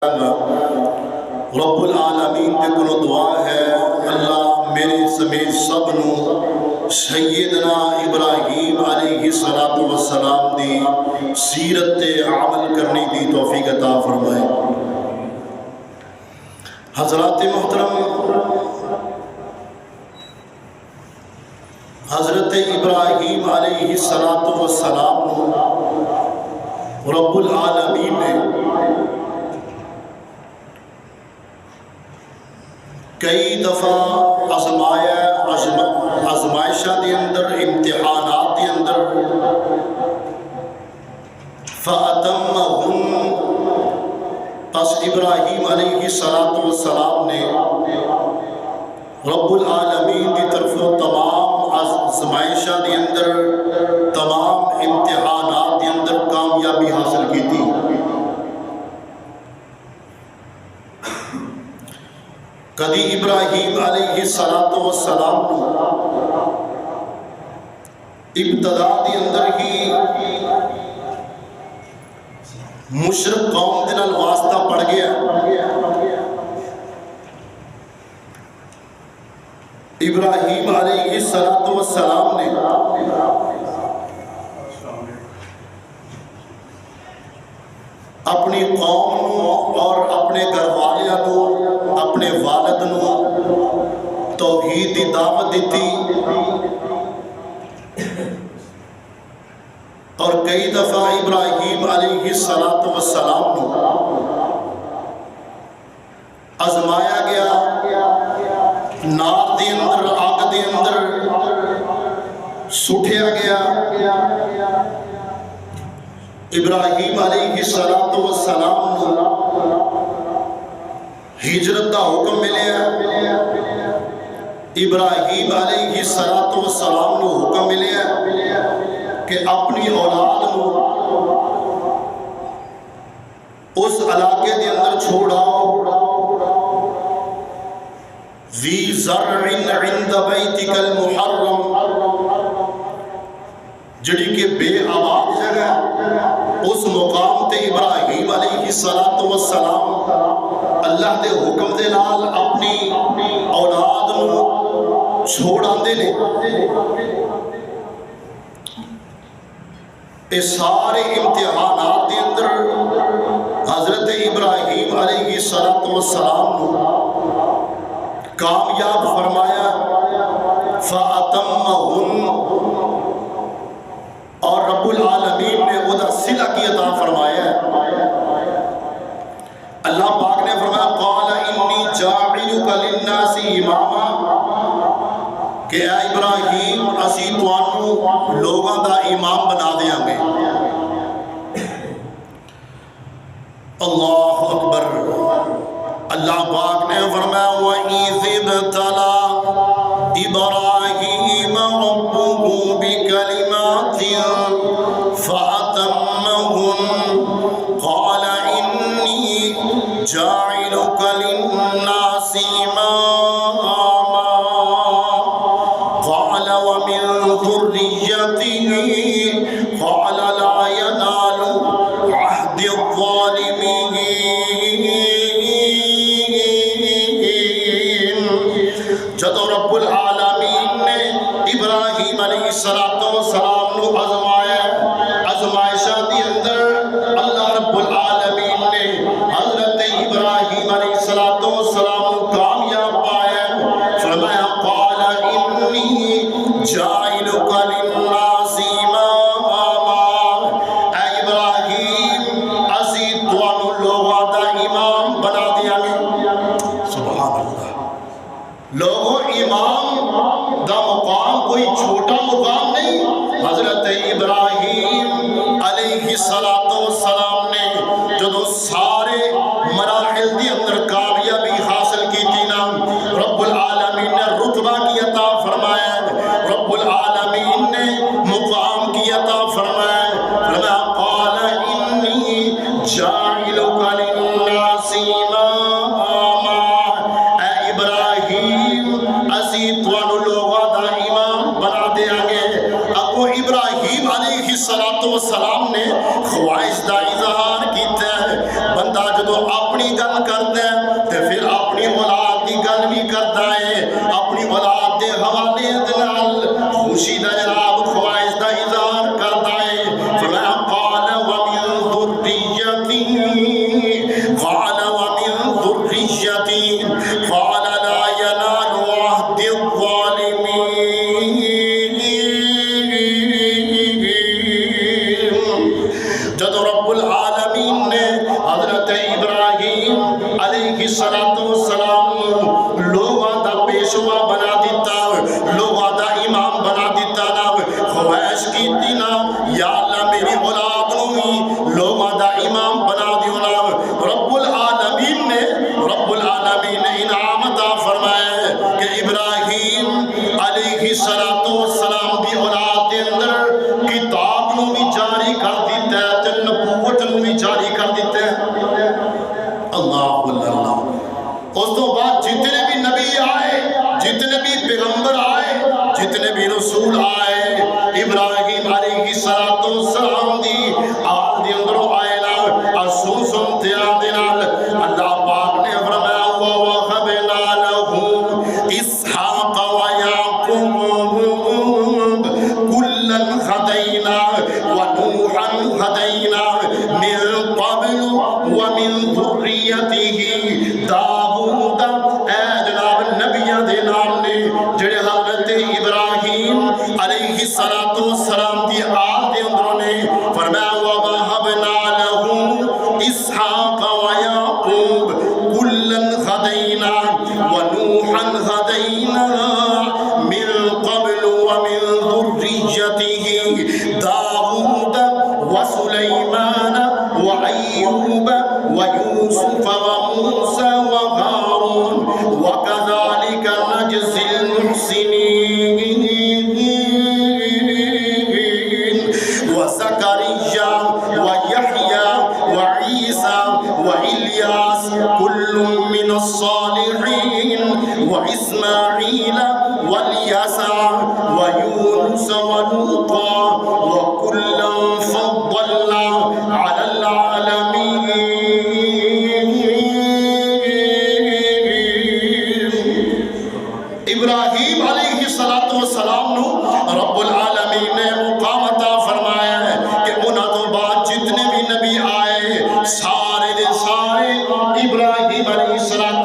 رب العالمین دے کولوں دعا ہے اللہ میرے سمیت سب نو سیدنا ابراہیم علیہ السلام دی سیرت تے عمل کرنے دی توفیق عطا فرمائے۔ حضرات محترم، حضرت ابراہیم علیہ السلام رب العالمین نے کئی دفعہ آزمائشہ دے اندر، امتحانات دے اندر فَأَتَمَّهُمْ، پس ابراہیم علیہ السلام نے رب العالمین کی طرف تمام آزمائشہ دے اندر، تمام امتحانات دے اندر کامیابی حاصل کی تھی۔ کدی ابراہیم علیہ السلام نو ابتدا دی اندر ہی مشرک قوم دے نال واسطہ پڑ گیا۔ ابراہیم علیہ السلام نے اپنی قوم نو اور اپنے گھر والیاں نو، اپنے والد نو توحید دی دعوت دیتی، اور کئی دفعہ ابراہیم علیہ السلام نو آزمایا گیا، نار دے اندر، آگ دے اندر سٹھیا گیا۔ ابراہیم علیہ السلام نو ہجرت دا حکم ملیا، ابراہیم علیہ السلام نو حکم ملیا کہ اپنی اولاد نو اس علاقے دے اندر چھوڑاؤ، ذی زرع عند بیتک المحرم، جڑی کہ بے آباد جگہ، اس مقام تے ابراہیم علیہ السلام اللہ دے حکم دے نال اپنی اولاد نو چھوڑ آندے نے۔ اس سارے امتحانات دے اندر حضرت ابراہیم علیہ السلام نو کامیاب فرمایا۔ فَأَتَمَّهُمْ، اور رب العالمین نے وہ دا صلہ کی عطا فرمایا ہے۔ اللہ پاک نے فرمایا قَالَ إِنِّي جَاعِلُكَ لِلنَّاسِ إِمَامًا، کہ اے ابراہیم اسی توانو لوگاں دا امام بنا دیاں گے۔ اللہ اکبر۔ اللہ پاک نے فرمایا وَإِذِ ابْتَلَىٰ إِبْرَاهِيمَ رَبُّهُ بِكَلِمَاتٍ فَأَتَمَّهُنَّ قَالَ إِنِّي جَاعِلُكَ لِلنَّاسِ إِمَامًا قَالَ وَمِن ذُرِّيَّتِهِ قَالَ لَا يَنَالُ عَهْدِ الظَّالِمِينَ۔ جدو رب العالمین نے ابراہیم علیہ السلام نو آزمایا، آزمائشہ دی اندر اللہ رب العالمین نے حضرت ابراہیم علیہ السلام نو کامیاب پایا۔ فرمایا قال انی جاعلک للناس اماما، اے ابراہیم اسی تانوں لوگاں دا امام بنا دیاں گے۔ سبحان اللہ۔ لوگوں امام دا مقام کوئی چھوٹا مقام نہیں۔ حضرت ابراہیم علیہ السلام نے جدو سارے مراحل دی اندر کامیابی حاصل کی تھی نا، رب العالمین نے رتبہ کی عطا فرمایا، رب العالمین نے مقام کی عطا فرمایا۔ فرمایا قال انی جاعلک للناس اماما، اے ابراہیم اسی توانو لوگاں دا امام بنا دیاں گے۔ ابو ابراہیم علیہ السلام نے خواہش دا اظہار کیتا ہے۔ بندہ جدو اپنی گل کرتا ہے تے پھر اپنی اولاد دی گل بھی کرتا ہے، اپنی اولاد دے حوالے دے نال خوشی دا جناب خواہش دا اظہار کرتا ہے۔ فرمایا قال ومن ذریتی قال ومن ذریتی قال لا ینال عہد الظالمین۔ جب رب العالمین نے حضرت ابراہیم علیہ السلام لوگوں دا پیشوا بنا دیتا، لوگوں دا امام بنا دیتا نا، خواہش کی نا یا اللہ میری اولاد نو بھی لوگوں دا امام بنا دیو نا۔ رب العالمین نے انعام عطا فرمایا ہے کہ ابراہیم علیہ السلام دی اولاد دے اندر کتاب نو بھی جاری کر دیتا ہے تے نبوت نو بھی جاری کر دیتا ہے۔ اللہ اللہ۔ اس تو بعد جتنے بھی نبی آئے، جتنے بھی پیغمبر آئے، جتنے بھی رسول آئے، ابراہیم علیہ السلام دی آل دی اندروں آئے نا، سن تیرا دینال اللہ پاک نے فرمایا وَوَهَبْنَا لَهُ إِسْحَاقَ وَيَعْقُوبَ كُلًّا هَدَيْنَا وَنُوحًا هَدَيْنَا مِن قَبْلُ وَمِن ذُرِّيَّتِهِ داؤد۔ اے جناب نبیاں دے نام نے جڑے حضرت ابراہیم علیہ السلام دی آل دے اندروں نے فرمایا وَوَهَبْنَا لَهُ إِسْحَاقَ وَيَعْقُوبَ كُلًّا هَدَيْنَا وَنُوحًا هَدَيْنَا مِن قَبْلُ وَمِن ذُرِّيَّتِهِ داؤد وَسُلَيْمَانَ وَأَيُّوبَ وَيُوسُفَ وَمُوسَى وَهَارُونَ وَكَذَلِكَ نَجْزِي الْمُحْسِنِينَ وَزَكَرِيَّا وَيَحْيَى وَعِيسَى وَإِلْيَاسَ كُلٌّ مِّنَ الصَّالِحِينَ وَإِسْمَاعِيلَ وَالْيَسَعَ وَيُونُسَ وَلُوطًا وَكُلًّا فَضَّلْنَا عَلَى الْعَالَمِينَ۔ ابراہیم علیہ السلام نو رب العالمین نے مقام عطا فرمایا ہے کہ انہاں تو بعد جتنے بھی نبی آئے سارے دے سارے ابراہیم علیہ السلام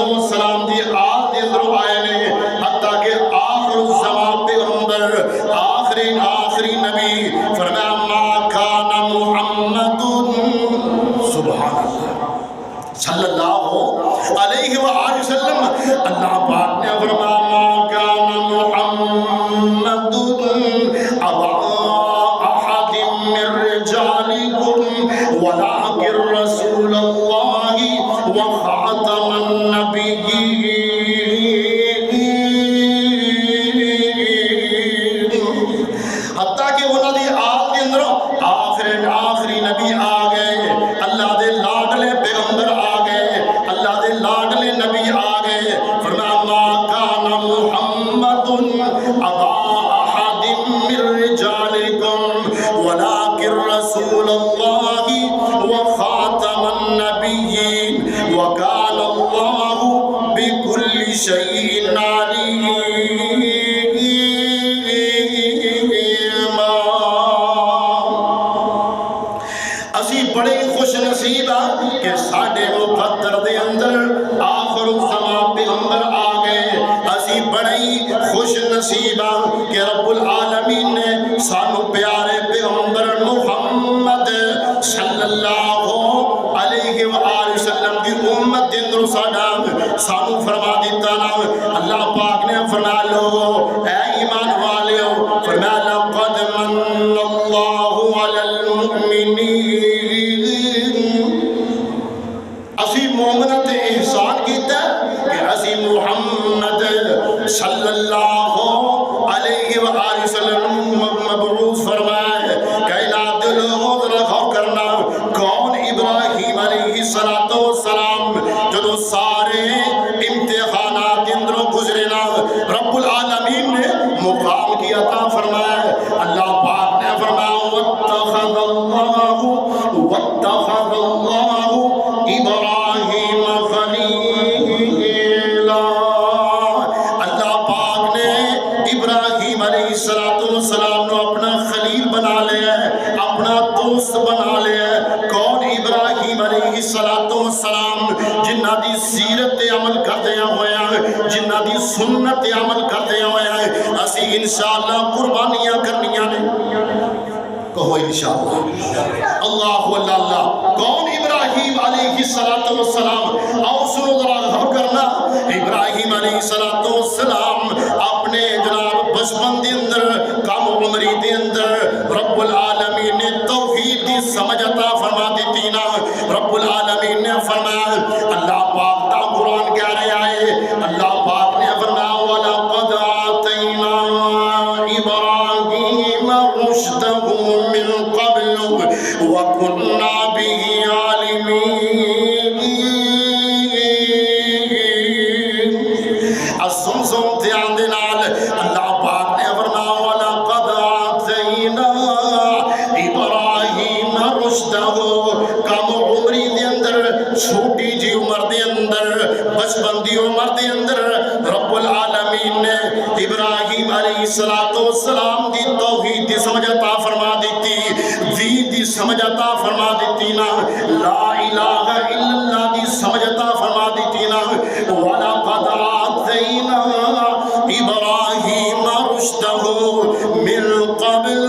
دی آل دے اندر آئے نے، حتیٰ کہ آخر الزمان پیغمبر آخری نبی فرمایا ما کان محمد سبحان اللہ صلی اللہ علیہ وآلہ وسلم۔ اللہ پاک نے فرمایا ما کان محمد ابا احد من رجالکم ولکن رسول اللہ وخاتم النبیین۔ حتیٰ کہ انہوں نے آل کے اندر آخری نبی آ گئے، اللہ دے لاڈلے پیغمبر آ گئے، اللہ دے لاڈلے نبی آ گئے۔ فرمایا ما کان محمد ابا احد من رجالکم ولکن رسول اللہ وخاتم النبیین وکان اللہ بکل شیء علیما۔ اسی بڑے خوش نصیب ہاں کہ ساڈے مقدر دے اندر آخر الزمان پیغمبر آ گئے۔ اسی بڑے خوش نصیب ہاں کہ رب العالمین نے سانو پیارے پیغمبر محمد صلی اللہ علیہ وآلہ وسلم دی امت دے اندر سانو فرما دیتا نا۔ اللہ پاک نے فرما لو اے ایمان والیو، فرما لقد من اللہ علی المؤمنین۔ اسی مومنت احسان کیتا ہے کہ اسی محمد صلی اللہ علیہ وآلہ وسلم مبعوث فرمائے۔ کائنات دے لوگوں ذرا غور کرنا، کون ابراہیم علیہ السلام جدو سارے امتحانات اندروں گزرے نا، رب العالمین نے مقام کی عطا فرمایا۔ اللہ پاک نے فرمایا واتخذ اللہ ابراہیم السلام جنہ دی سیرت عمل کردے ہویا جنہ دی سنت عمل کردے ہویا اسی انشاءاللہ قربانیاں کرنیاں نے کہو انشاءاللہ اللہ اللہ اللہ کون ابراہیم علیہ السلام آؤ سنو ذرا غور کرنا ابراہیم علیہ السلام اپنے جناب بچپن دے اندر کم عمری دے اندر رب العالمین نے توحید دی سمجھ عطا فرما دیتی نا رب العالمین نے فرمایا اللہ پاک دا قرآن کہہ رہا ہے اللہ پاک نے فرمایا وَلَقَدْ آتَيْنَا إِبْرَاهِيمَ رُشْدَهُ من قبل وكنا به عالمين الزمزم دھیان دے نال اللہ پاک نے فرمایا وَلَقَدْ آتَيْنَا إِبْرَاهِيمَ رُشْدَهُ کم عمری دے اندر چھوٹی جی عمر دے اندر بچپن دی عمر دے اندر رب العالمین نے ابراہیم علیہ السلام دی توحید دی سمجھ عطا فرما دیتی دین دی سمجھ عطا فرما دیتی نا لا الہ الا اللہ دی سمجھ عطا فرما دیتی نا وَلَقَدْ آتَيْنَا إِبْرَاهِيمَ رُشْدَهُ من قبل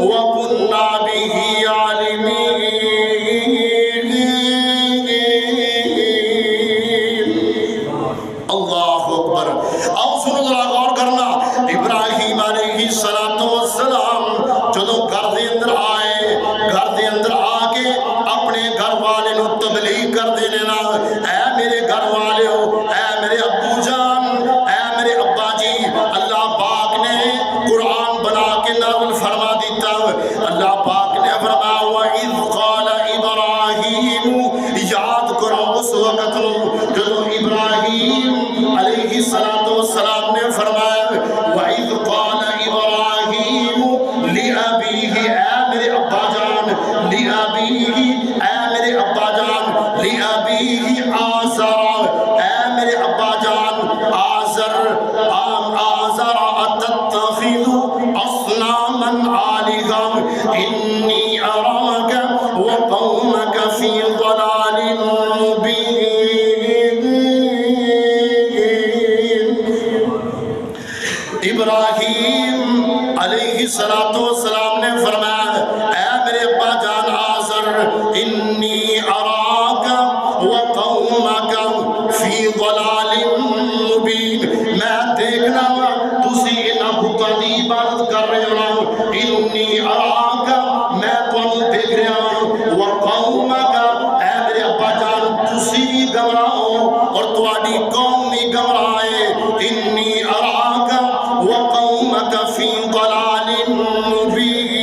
وَكُنَّا بِهِ عَالِمِينَ اللہ اکبر آؤ سنو ذرا غور کرنا ابراہیم علیہ السلام جدو گھر دے اندر آئے گھر دے اندر آ کے اپنے گھر والے نو تبلیغ کر دینے نا اے میرے گھر والے ہو اے میرے ابو جان اے میرے ابا جی اللہ پاک نے قرآن بنا کے نازل فرما دیتا اللہ پاک نے فرمایا وَإِذْ قَالَ إِبْرَاهِيمُ یاد کرو اس وقت نو جدو ابراہیم علیہ السلام نے فرمایا وَإِذْ قَالَ إِبْرَاهِيمُ لِأَبِيهِ اے میرے ابا جان لِأَبِيهِ اے میرے ابا جان لِأَبِيهِ آزَرَ اے میرے ابا جان آزر أَتَتَّخِذُ أَصْنَامًا آلِهَةً إِنِّي أَرَاكَ وَقَوْمَكَ فِي ضَلَالٍ مُبِينٍ ابراہیم علیہ السلام نے فرمایا اے میرے ابا جان آزر انی اراک وقومک فی ضلال مبین میں دیکھنا تسی انہاں بتاں دی عبادت کر رہے ہو انی اراک میں تانوں دیکھ رہا ہوں وقومک اے میرے ابا جان تسی بھی گمراہ ہو اور تہاڈی قوم بھی گمراہ ہے انی اراک وقومك في ضلال مبين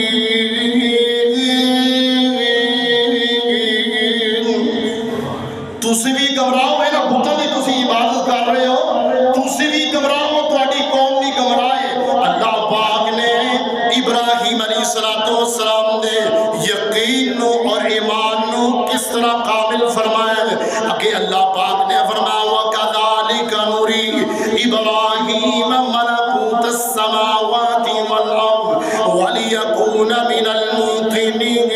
تسی بھی گمراہ ہے نا بتاں دی تسی عبادت کر رہے ہو تسی بھی گمراہ ہو تہاڈی قوم بھی گمراہ ہے اللہ پاک نے ابراہیم علیہ السلام دے یقین اور ایمان نو کس طرح قابل فرمایا کہ اللہ پاک نے فرمایا وَكَذَلِكَ نُرِي إِبْرَاهِيمَ مَلَكُوتَ السَّمَاوَاتِ وَالْأَرْضِ وَلِيَكُونَ مِنَ الْمُوقِنِينَ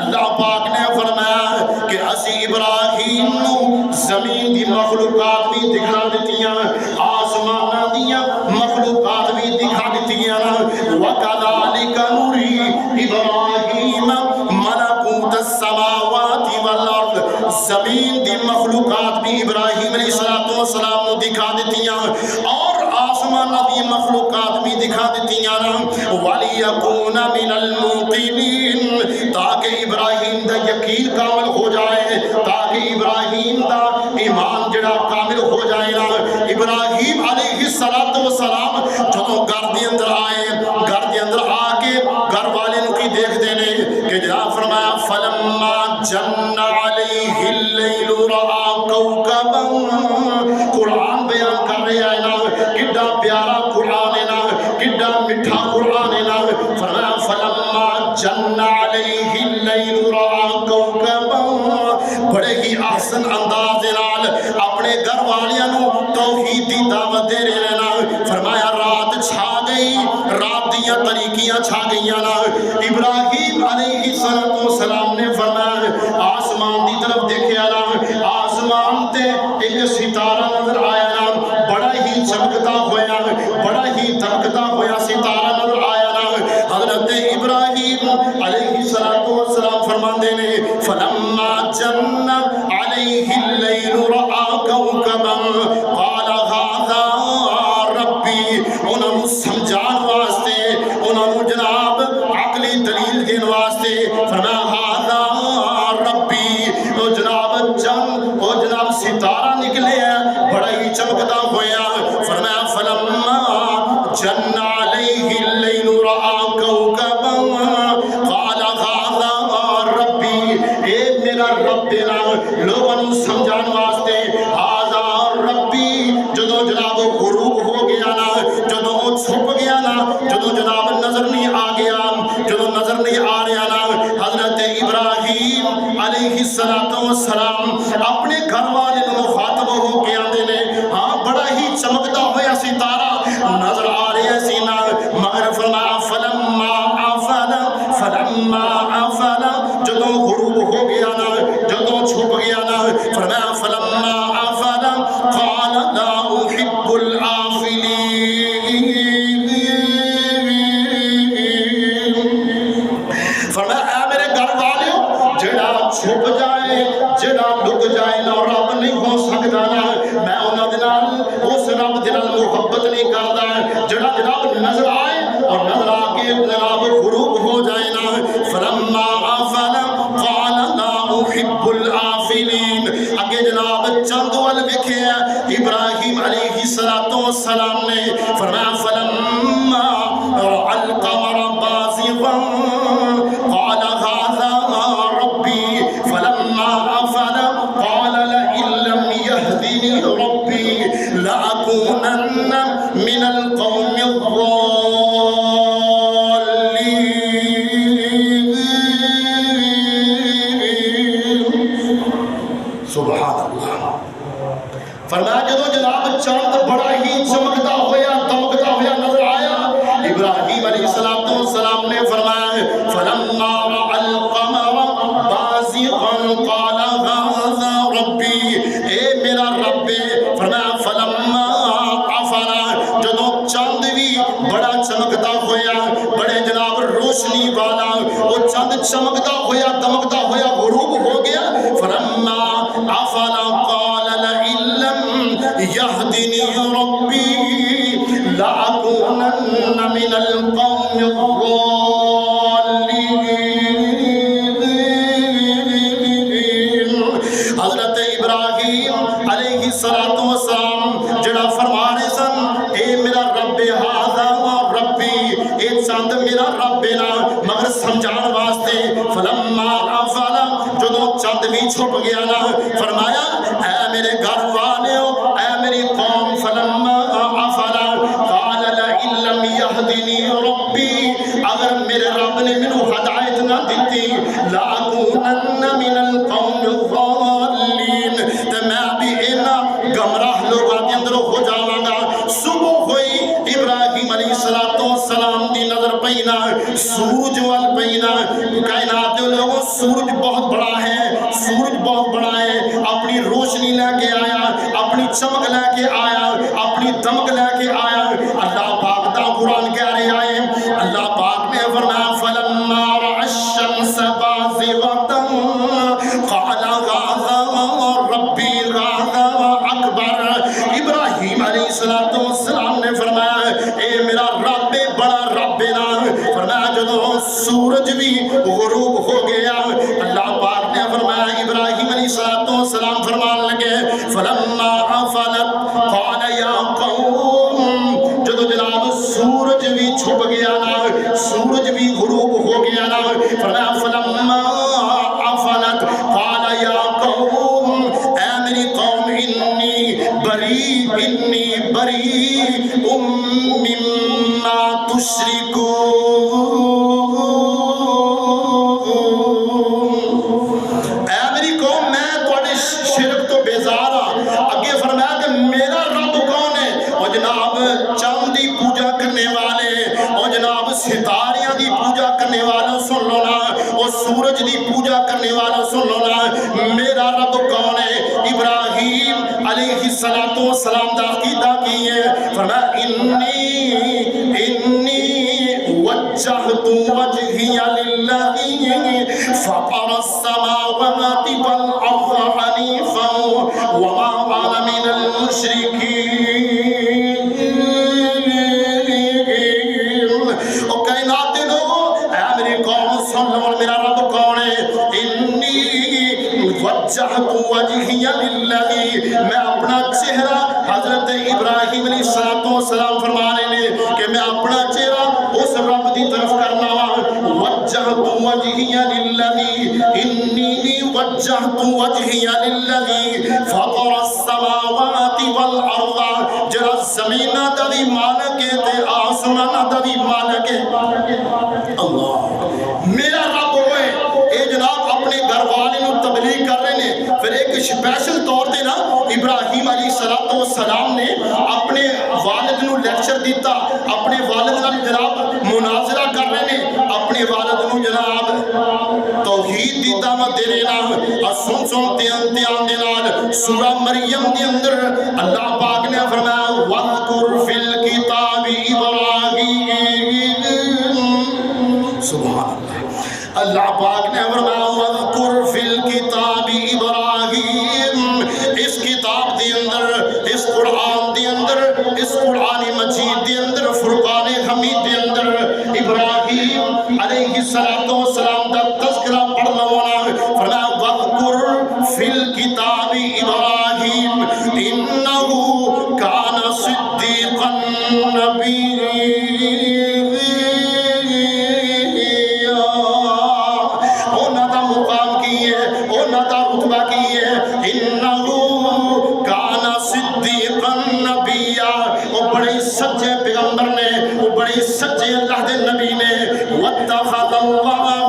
اللہ پاک نے فرمایا کہ اسی ابراہیم نو زمین دی مخلوقات بھی دکھا دیتیاں آسمانہ دیا مخلوقات بھی دکھا دیتیاں وَكَذَلِكَ نُرِي إِبْرَاهِيمَ مَلَكُوتَ السَّمَاوَاتِ وَالْأَرْضِ زمین دی مخلوقات بھی ابراہیم علیہ السلام نو دکھا دیتیاں اور آسمانہ دی مخلوقات بھی دکھا دیتیاں وَلِيَكُونَ مِنَ الْمُوقِنِينَ تاکہ ابراہیم دا یقین کامل ہو جائے تاکہ ابراہیم دا ایمان جڑا کامل ہو جائے نا ابراہیم علیہ السلام جدو گھر دے اندر آئے گھر دے اندر آ کے گھر والے نو کی دیکھ دینے کہ جناب فرمایا فَلَمَّا جَنَّ عَلَيْهِ اللَّيْلُ رَآ كَوْكَبًا قرآن بیان کر رہے ہیں نا کڈا پیارا قرآن ہے نا کڈا مٹھا قرآن ہے نا فرمایا فَلَمَّا جَنَّ عَلَيْهِ اللَّيْلُ رَآ كَوْكَبًا بڑے ہی احسن انداز نال اپنے گھر والیاں نو توحید دی دعوت دے رہے نا فرمایا رات چھا گئی رات دیاں طریقیاں چھا گئیاں نا ابراہیم علیہ السلام نے فرمایا آسمان دی طرف دیکھے واسطے ایک ستارہ نظر آیا نا، بڑا ہی چمکتا ہویا، بڑا ہی دمکتا ہویا ستارہ نظر آیا نا۔ حضرت ابراہیم علیہ السلام فرماندے نے فلما جن علیہ اللیل رآ کوکبا قال ھذا ربی، انہاں نوں سمجھان واسطے، انہاں نوں جناب عقلی دلیل دین واسطے فرمایا ھذا ربی، او جناب چند او جناب ستارہ نکلے ہیں بڑا ہی چمکتا ہویا، فرمایا فلما جن علیہ اللیل رآ کوکبا قال ھذا ربی، اے میرا رب دینا لوگوں نوں سمجھان واسطے ھذا ربی، جدو جناب غروب ہو گیا نا، جدو وہ چھپ گیا نا، جدو جناب نظر نہیں آ گیا، جدو نظر نہیں آ رہا نا، حضرت ابراہیم علیہ السلام اپنے گھر والے مخاطب ہو کے آندے نے ہاں بڑا ہی چمکتا ہوا ستارہ نظر آ رہا ہے سینا، مگر فرمایا فلما افل جدو غروب ہو گیا نا، جدو چھپ گیا نا، فرمایا فلما افل قال لا احب الآفلین، فرمایا اے میرے گھر والوں جڑا چھپ جائے جڑا لک جائے نا رب نہیں ہو سکتا نا، میں انہاں دے نال اس رب دے نال محبت نہیں کردا جڑا جناب نظر آئے اور نظر آ کے جناب غروب ہو جائے نا، فلما افل قال لا احب الآفلین، اگے جناب چند وال ویکھے ابراہیم علیہ السلام نے فرمایا فلما رأى القمر بازغا قال ھذا ربی، فلما افل قال لئن لم يهدني ربي لأكونن من القوم الضالين۔ سبحان اللہ۔ فرمایا جدو جناب چاند بڑا ہی چمکتا ہویا دمکتا ہویا نظر آیا، ابراہیم علیہ السلام نے فرمایا فلما رأى القمر بازغا قال ھذا ربی، اے میرا رب، فرمایا فلما افل جدو چاند بھی بڑا چمکتا ہویا بڑے جناب روشنی والا وہ چاند چمکتا ہویا دمکتا ہویا غروب ہو گیا، فلما افل قال لئن لم يهدني ربي لأكونن من القوم الضالين۔ حضرت ابراہیم علیہ السلام جڑا فرمانے سن اے میرا رب ھذا ربی، اے چاند میرا رب نا، مگر سمجھان واسطے فلما افل جدو چاند بھی چھپ گیا نا، فرمایا اے میرے گھر والوں اے میری قوم، فلما افل قال لئن لم يهدني ربی، اگر میرے رب نے منو ہدایت نہ دیتی لأکونن من القوم الضالین، تو میں بھی اینا گمراہ لوگوں کے اندر ہو جاواں گا۔ صبح ہوئی ابراہیم علیہ السلام دی نظر پینا سورج وال پینا، کائنات دے لوگوں سورج بہت بڑا ہے، سورج بہت بڑا ہے، اپنی روشنی لے کے آیا، اپنی چمک لے کے آیا، اپنی دمک لے کے آیا۔ اللہ پاک دا قرآن کہہ رہے آئے، اللہ پاک نے فرمایا فلما رأى الشمس بازغة قال ھذا ربی ھذا اکبر، ابراہیم علیہ السلام نے فرمایا اے میرا رب بڑا رب نا، فرمایا جدو سورج بھی غروب ہو گیا، اللہ پاک نے فرمایا ابراہیم علیہ السلام فرمان لگے فلما افلت قال یا قوم، جدو جناب سورج بھی چھپ گیا نا، سورج بھی غروب ہو گیا نا، فرمایا فلما افلت قال یا قوم، اے میری قوم انی بری مما تشرکون، اے میری قوم میں تھوڑے شرک تو بیزار ہاں۔ اگے فرمایا کہ میرا رب کون ہے، اور جناب چاند دی پوجا کرنے والے اور جناب ستاریاں دی پوجا کرنے والوں سن لو نا، اور سورج دی پوجا کرنے والوں سن لو نا، میرا رب کون ہے۔ ابراہیم والسلام دا عقیدہ کی ہے، فرمایا انی وجہت وجہی للذی فطر السماوات والارض حنیفا وما انا من المشرکین۔ او کائنات دے لوگو، اے میری قوم سن لو میرا رب کون ہے؟ انی وجہت وجہی للذی، میں اپنا چہرہ حضرت ابراہیم علیہ السلام فرمانے نے کہ میں اپنا چہرہ اس رب دی طرف کرنا وا، وجہت وجہی للذی، انی وجہت وجہی للذی فطر السماوات والارض، جڑا زمین دا بھی مالک ہے تے آسمان دا بھی مالک ہے۔ اللہ میرا رب ہوئے، اے جناب اپنے گھر والے نو تبلیغ کر رہے ہیں، پھر ایک اسپیشل طور تے نا ابراہیم علیہ السلام نے اپنے والد نو لیکچر دیتا، اپنے والد نال جناب مناظرہ کر رہے ہیں، اپنے والد نو جناب توحید دی دعوت دے رہے نا، اور سن امتحان دے نال سورہ مریم دے اندر اللہ پاک نے فرمایا وَاذْكُرْ فِي الْكِتَابِ إِبْرَاهِيمَ، سبحان اللہ، اللہ پاک نے فرمایا وَاذْكُرْ فِي الْكِتَابِ إِبْرَاهِيمَ، اس کتاب دے اندر، اس قرآن دے اندر، اس قرآن مجید دے اندر، فرقان حمید دے اندر ابراہیم علیہ السلام دا تذکرہ پڑھ لونا، فرمایا وَاذْكُرْ فِي الْكِتَابِ إِبْرَاهِيمَ إِنَّهُ كَانَ صِدِّيقًا نَبِيًّا، اونا دا مقام کی ہے، اونا دا رتبہ کی ہے، انہو کانا صدیقا نبیہ، وہ بڑے سچے پیغمبر نے، وہ بڑے سچے اللہ دے نبی نے، وَاتَّخَذَ اللَّهُ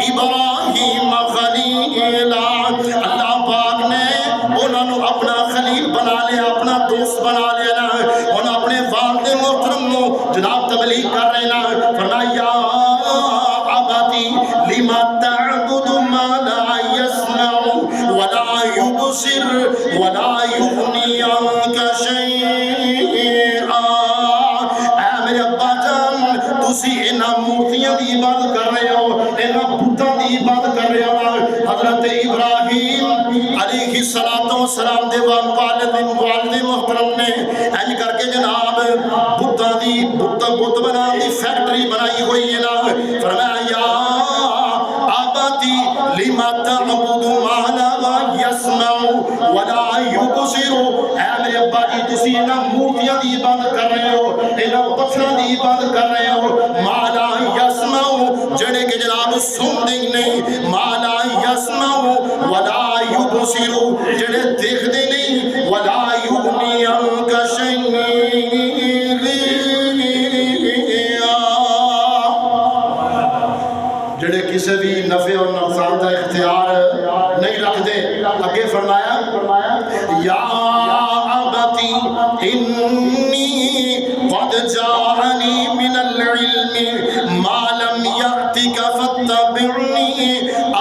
إِبْرَاهِيمَ خَلِيلًا، اللہ پاک نے انہوں نے اپنا خلیل بنا لیا، اپنا دوست بنا لیا، انہوں اپنے والد محترم نو جناب تبلیغ کر رہے نا، فرمایا یا ابتی لما تعبد ما لا يسمع ولا يبصر ولا يغني عنك شيئا، اے میرے ابا جان تسی انہاں مورتیاں دی عبادت کر رہے ہو، انہاں بتاں دی عبادت کر رہے ہو۔ حضرت ابراہیم علیہ السلام دے والد محترم نے اینج کر کے جناب بتاں دی بت بنا دی فیکٹری بنائی ہوئی ہے نا، فرمایا یا آباتی لما تعبد ما لا يسمع ولا يبصر، اے میرے ابا جی تسی انہاں مورتیاں دی عبادت کر رہے ہو، انہاں پتھراں دی عبادت کر رہے ہو، ما لا يسمع جڑے کہ جناب سن دے نہیں، ما لا يسمع ولا يبصر جڑے دیکھ دے نہیں، ولا يغني عنك شيئا، جڑے کسی بھی نفع اور نقصان کا اختیار نہیں رکھ دے۔ آگے فرمایا یا ابتی انی قد جاءنی من العلم ما لم یأتک فاتبعنی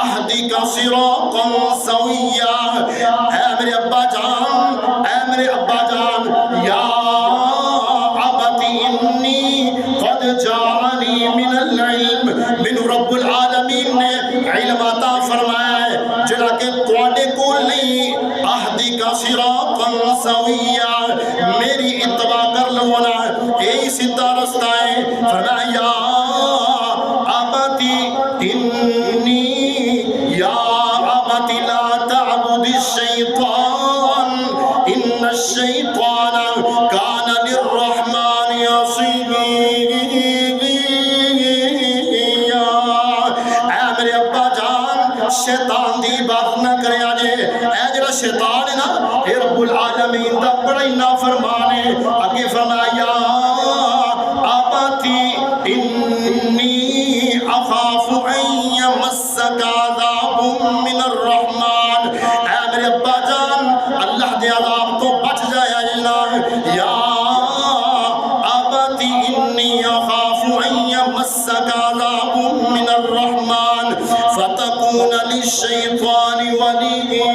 اہدک صراطا سویا، اے میرے ابا جان، اے میرے ابا جان، یا ابتی انی قد جاءنی من العلم، من رب العالمین نے علم عطا فرمایا ہے جڑا کہ تواڈے کول نہیں، اہدی کا صراطا سویا، میری اتباع کر لو نا، یہی سیدھا رستہ ہے۔ فرمایا یا ابتی انی، یا ابتی لا تعبد الشیطان ان الشیطان کان للرحمن عصیا، شیطان دی بات نہ کرے آجے، اے جڑا شیطان ہے نا اے رب العالمین دا بڑا ہی نافرمان ہے۔ آگے فرمایا آباتی انی اخاف ان یمسک عذاب من الرحمن، اے میرے ابا جان اللہ دے عذاب تو بچ جائے اللہ، یا آباتی انی اخاف ان یمسک عذاب من الرحمن فتکون للشیطان ولیا،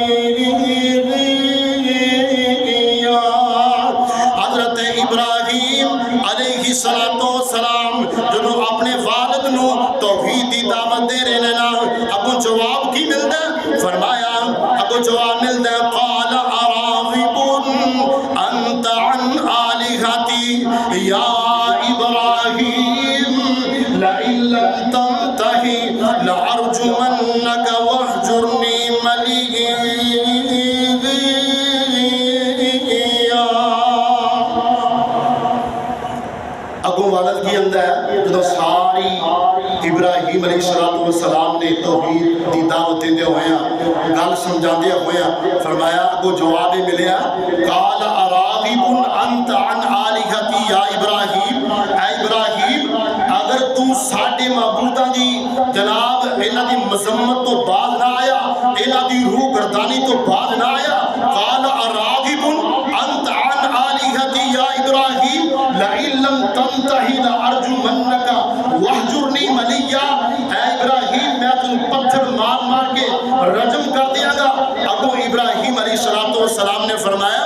فرمائی اندہ ہے جدو ساری ابراہیم علیہ السلام نے توحید دی دعوت دیندے ہوئے ہیں گل سمجھاندے ہوئے ہیں فرمایا اگو جواب ملیا قال اراغب انت عن آلہتی یا ابراہیم اے ابراہیم اگر تم ساڈے معبوداں دی جناب انہاں دی مذمت تو بعد نہ آیا انہاں دی روح گردانی تو بعد نہ آیا قال اراغب انت عن آلہتی یا ابراہیم لئن لم تنتہی لارجمنک واہجرنی ملیا اے ابراہیم میں تم پتھر مار مار کے رجم کر دیا گا ابو ابراہیم علیہ السلام نے فرمایا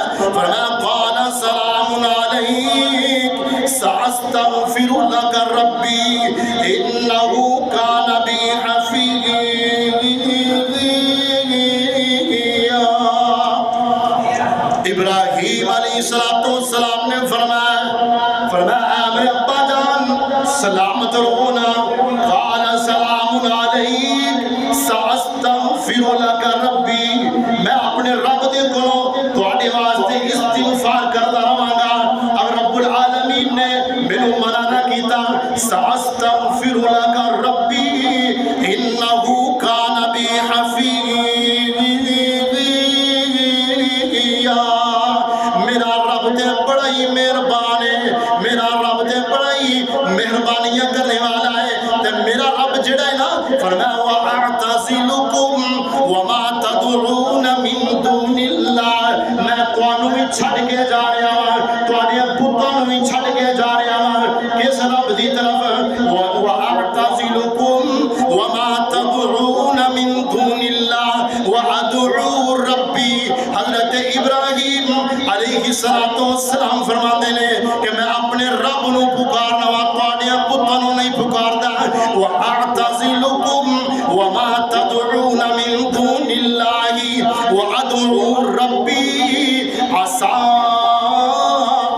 قال سلام علیک سأستغفر لک ربی انہو کان بی حفیظا ابراہیم علیہ السلام نے فرمایا اے میرے ابا جان سلامت رہونا قال سلام علیک سأستغفر لک ربی میں اپنے رب دے کو تواڈے واسطے استغفار کرتا رہاں گا اگر رب العالمین نے مینوں منع نہ کیتا سأستغفر لک ربی انہو کان بی حفیظا میرا رب تے بڑا ہی مہربان ہے میرا رب تے بڑا ہی مہربانیاں کرنے والا ہے تے میرا رب جڑا ہے نا فرمایا وَأَعْتَزِلُكُمْ وَمَا تَدْعُونَ مِن دُونِ اللَّهِ میں تانوں بھی چھڈ کے جا رہا ہاں تواڈے بتاں بھی چھڈ کے جا رہا ہاں کس رب دی طرف وَأَعْتَزِلُكُمْ وَمَا تَدْعُونَ مِن دُونِ اللَّهِ وَأَدْعُو رَبِّي حضرت ابراہیم علیہ السلام فرماتے ہیں کہ میں اپنے رب نو پکارنا وا تواڈے پتاں نو نہیں پکاردا وَأَعْتَزِلُكُمْ وَمَا تَدْعُونَ مِن دُونِ اللَّهِ وَأَدْعُو رَبِّي عَسَىٰ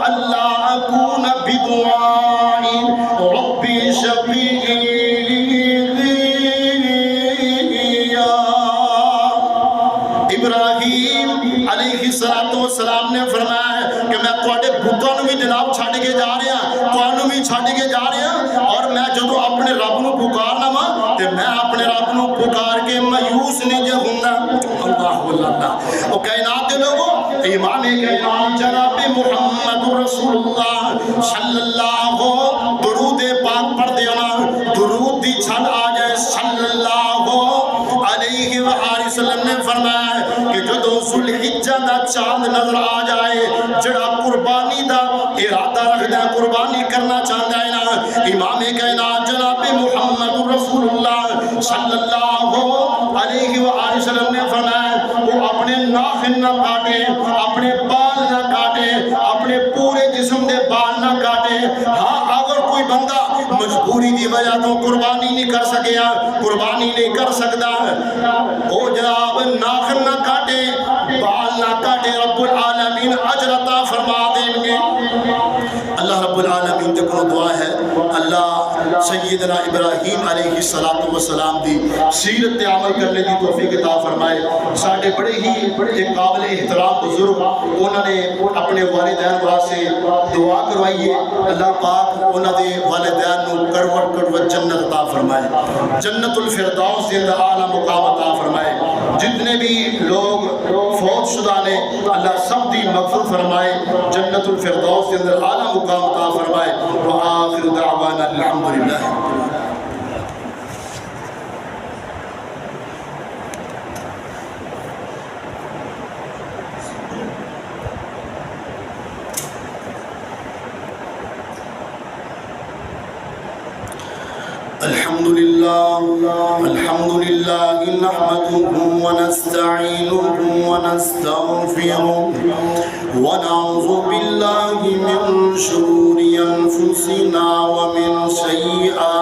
أَلَّا أَكُونَ بِدُعَاءِ رَبِّي شَقِيًّا ابراہیم علیہ السلام نے فرمایا کہ میں تواڈے بتاں نو بھی جناب چھڈ کے جا رہا تانوں بھی چھڈ کے جا رہا اور میں جدوں اپنے رب نو پکارنا وا تے میں اپنے رب نو پکار کے مایوس نہیں جو ہوندا اللہ اللہ او کائنات دے لوگو امام کائنات جناب محمد رسول اللہ صلی اللہ درود پاک پڑھ دینا درود دی چھڑ آ جائے صلی اللہ علیہ وآلہ وسلم نے فرمایا کہ جدو ذوالحجہ دا چاند نظر آ جائے جڑا قربانی دا ارادہ رکھدا ہے قربانی کرنا چاہتا ہے نا امام کائنات جناب محمد رسول اللہ صلی اللہ علیہ وآلہ وسلم نے فرمایا وہ اپنے ناخن نہ کاٹے اپنے بال نہ کاٹے اپنے پورے جسم دے بال نہ کاٹے ہاں اگر کوئی بندہ مجبوری دی وجہ تو قربانی نہیں کر سکیا قربانی نہیں کر سکتا او جناب ناخن نہ کاٹے بال نہ کاٹے رب العالمین اجر عطا فرما دیں گے اللہ رب العالمین تے کو دعا ہے اللہ سیدنا ابراہیم علیہ السلام دی سیرت تے عمل کرنے دی توفیق عطا فرمائے ساڈے بڑے ہی ایک قابل احترام بزرگ انہوں نے اپنے والدین واسطے دعا کروائی ہے اللہ پاک انہوں نے والدین نو کروڑ کروڑ جنت عطا فرمائے جنت الفردوس دے اندر اعلیٰ مقام عطا فرمائے جتنے بھی لوگ فوت شدہ نے اللہ سب دی مغفرت فرمائے جنت الفردوس دے اندر اعلیٰ مقام عطا فرمائے وآخر دعوانا الحمدللہ الحمد لله نحمده ونستعينه ونستغفره ونعوذ بالله من شرور أنفسنا ومن سيئات